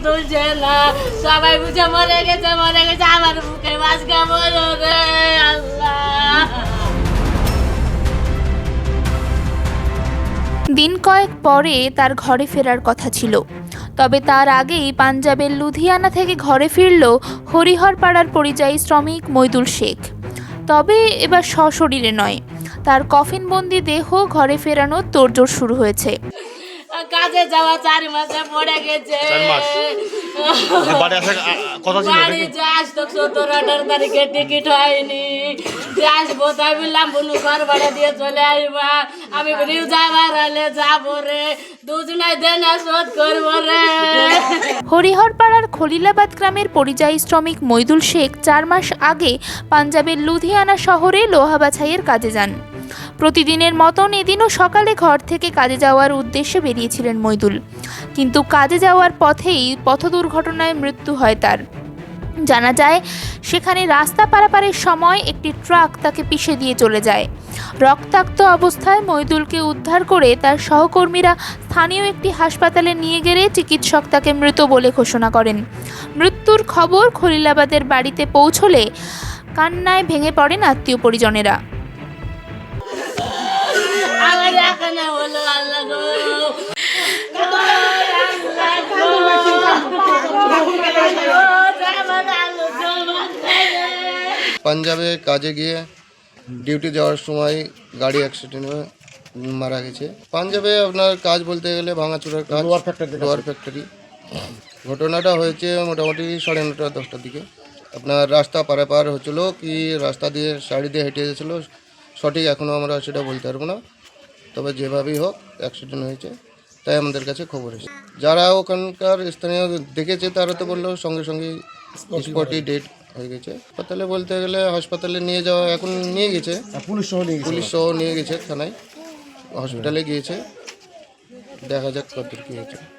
তুলছে না, সবাই বুঝে মরে গেছে আমার বুকে মাঝকা বলো রে আল্লাহ। দিন কয়েক পরে তার ঘরে ফেরার কথা ছিল, তবে তার আগেই পাঞ্জাবের লুধিয়ানা থেকে ঘরে ফিরল হরিহরপাড়ার পরিযায়ী শ্রমিক মইদুল শেখ। তবে এবার সশরীরে নয়, তার কফিনবন্দি দেহ ঘরে ফেরানোর তোড়জোড় শুরু হয়েছে। কাজে যাওয়া 4 মাসে পড়ে গেছে। বাড়ি যে আসতো 17-18 তারিখে টিকিট হয়নি, যে আসবো তাই বললাম বলু ঘর ভাড়া দিয়ে চলে আসবা। আমি বলি যাবার হলে যাবো রে, দুজনাই দেনা শোধ করবো রে। হরিহরপাড়ার খলিলাবাদ গ্রামের পরিযায়ী শ্রমিক মইদুল শেখ 4 মাস আগে পাঞ্জাবের লুধিয়ানা শহরে লোহা বাছাইয়ের কাজে যান। প্রতিদিনের মতন এদিনও সকালে ঘর থেকে কাজে যাওয়ার উদ্দেশ্যে বেরিয়েছিলেন মইদুল, কিন্তু কাজে যাওয়ার পথেই পথ দুর্ঘটনায় মৃত্যু হয় তার। জানা যায়, সেখানে রাস্তা পারাপারের সময় একটি ট্রাক তাকে পিষে দিয়ে চলে যায়। রক্তাক্ত অবস্থায় মইদুলকে উদ্ধার করে তার সহকর্মীরা স্থানীয় একটি হাসপাতালে নিয়ে গেলে চিকিৎসক তাকে মৃত বলে ঘোষণা করেন। মৃত্যুর খবর খলিলাবাদের বাড়িতে পৌঁছলে কান্নায় ভেঙে পড়েন আত্মীয় পরিজনেরা। আমার এখানে হলো আল্লাহ গো, পাঞ্জাবে কাজে গিয়ে ডিউটি যাওয়ার সময় গাড়ি অ্যাক্সিডেন্টে মারা গেছে। পাঞ্জাবে আপনার কাজ বলতে গেলে ভাঙাচোরার কাজ, লোহার ফ্যাক্টরি। ঘটনাটা হয়েছে মোটামুটি 9:30 10টার দিকে। আপনার রাস্তা পারাপার হচ্ছিলো কি রাস্তা দিয়ে সাইড দিয়ে হেঁটে গেছিলো সঠিক এখনও আমরা সেটা বলতে পারবো না, তবে যেভাবেই হোক অ্যাক্সিডেন্ট হয়েছে তাই আমাদের কাছে খবর এসেছে। যারা ওখানকার স্থানীয় দেখেছে তারা তো বললো সঙ্গে সঙ্গে স্পটই ডেট হয়ে গেছে। হাসপাতালে বলতে গেলে হাসপাতালে নিয়ে যাওয়া এখন নিয়ে গেছে, পুলিশ সহ নিয়ে গেছে থানায়, হসপিটালে গিয়েছে, দেখা যাক কত কী হয়েছে।